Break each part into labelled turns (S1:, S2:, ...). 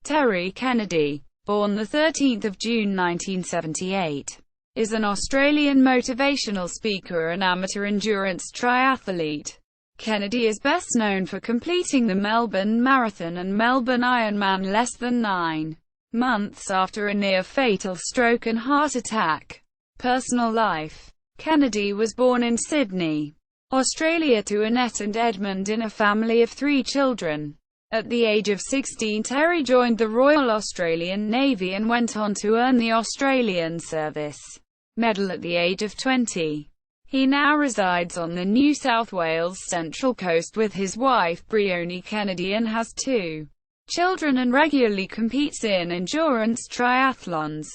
S1: Terry Kennedy, born the 13th of June 1978, is an Australian motivational speaker and amateur endurance triathlete. Kennedy is best known for completing the Melbourne Marathon and Melbourne Ironman less than 9 months after a near-fatal stroke and heart attack. Personal life. Kennedy was born in Sydney, Australia to Annette and Edmund in a family of 3 children. At the age of 16, Terry joined the Royal Australian Navy and went on to earn the Australian Service Medal at the age of 20. He now resides on the New South Wales Central Coast with his wife Briony Kennedy and has 2 children and regularly competes in endurance triathlons.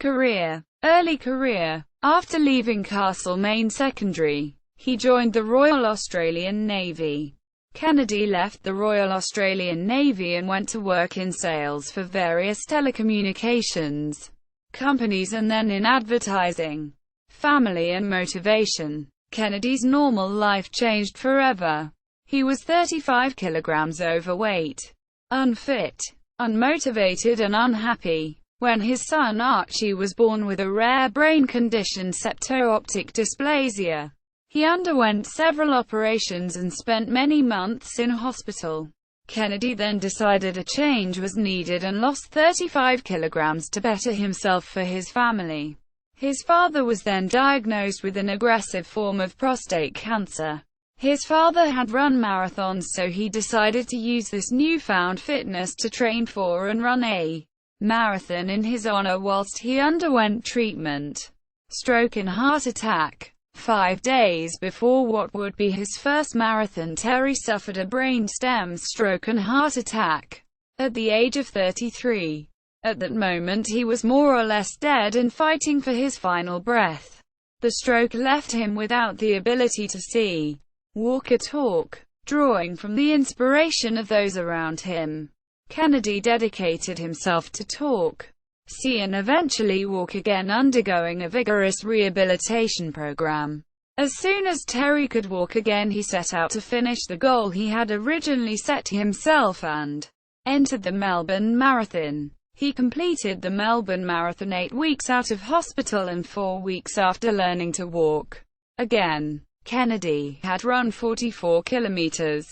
S1: Early career. After leaving Castlemaine Secondary, he joined the Royal Australian Navy. Kennedy left the Royal Australian Navy and went to work in sales for various telecommunications companies and then in advertising. Family and motivation. Kennedy's normal life changed forever. He was 35 kilograms overweight, unfit, unmotivated and unhappy. When his son Archie was born with a rare brain condition, septo-optic dysplasia, he underwent several operations and spent many months in hospital. Kennedy then decided a change was needed and lost 35 kilograms to better himself for his family. His father was then diagnosed with an aggressive form of prostate cancer. His father had run marathons, so he decided to use this newfound fitness to train for and run a marathon in his honor whilst he underwent treatment. Stroke and heart attack. 5 days before what would be his first marathon, Terry suffered a brainstem stroke and heart attack at the age of 33. At that moment he was more or less dead and fighting for his final breath. The stroke left him without the ability to see, walk or talk. Drawing from the inspiration of those around him, Kennedy dedicated himself to talk, see and eventually walk again, undergoing a vigorous rehabilitation program. As soon as Terry could walk again, he set out to finish the goal he had originally set himself and entered the Melbourne Marathon. He completed the Melbourne Marathon 8 weeks out of hospital and 4 weeks after learning to walk again. Kennedy had run 44 kilometers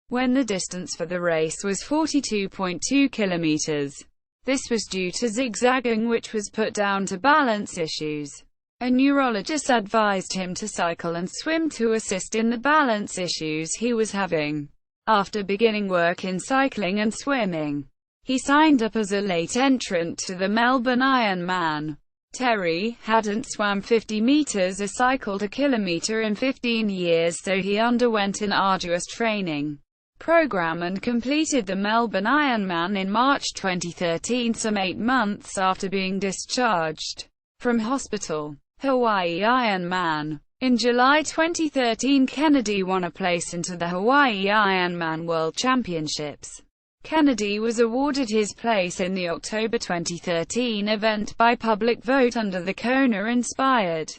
S1: when the distance for the race was 42.2 kilometers. This was due to zigzagging, which was put down to balance issues. A neurologist advised him to cycle and swim to assist in the balance issues he was having. After beginning work in cycling and swimming, he signed up as a late entrant to the Melbourne Ironman. Terry hadn't swam 50 meters or cycled a kilometer in 15 years, so he underwent an arduous training program and completed the Melbourne Ironman in March 2013, some 8 months after being discharged from hospital. Hawaii Ironman. In July 2013, Kennedy won a place into the Hawaii Ironman World Championships. Kennedy was awarded his place in the October 2013 event by public vote under the Kona-inspired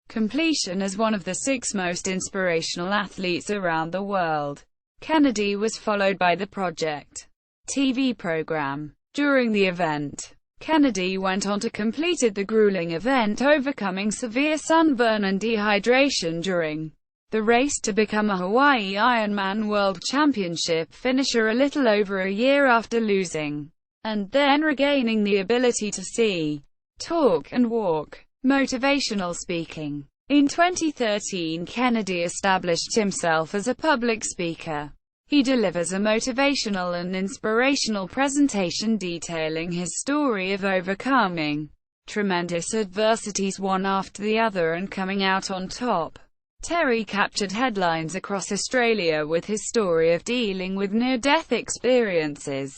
S1: completion as one of the 6 most inspirational athletes around the world. Kennedy was followed by the Project TV program. During the event, Kennedy went on to completed the grueling event, overcoming severe sunburn and dehydration during the race to become a Hawaii Ironman World Championship finisher a little over a year after losing and then regaining the ability to see, talk and walk. Motivational speaking. In 2013, Kennedy established himself as a public speaker. He delivers a motivational and inspirational presentation detailing his story of overcoming tremendous adversities one after the other and coming out on top. Terry captured headlines across Australia with his story of dealing with near-death experiences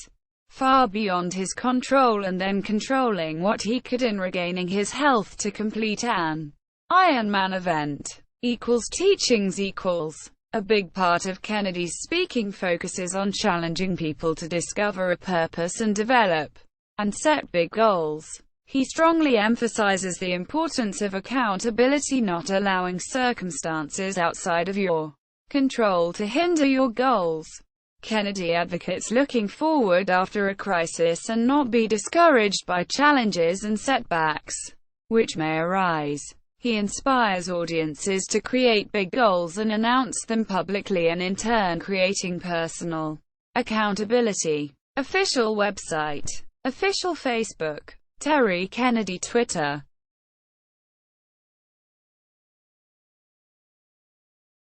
S1: far beyond his control and then controlling what he could in regaining his health to complete an Ironman event. Teachings. A big part of Kennedy's speaking focuses on challenging people to discover a purpose and develop and set big goals. He strongly emphasizes the importance of accountability, not allowing circumstances outside of your control to hinder your goals. Kennedy advocates looking forward after a crisis and not be discouraged by challenges and setbacks which may arise. He inspires audiences to create big goals and announce them publicly, and in turn creating personal accountability. Official website. Official Facebook. Terry Kennedy Twitter.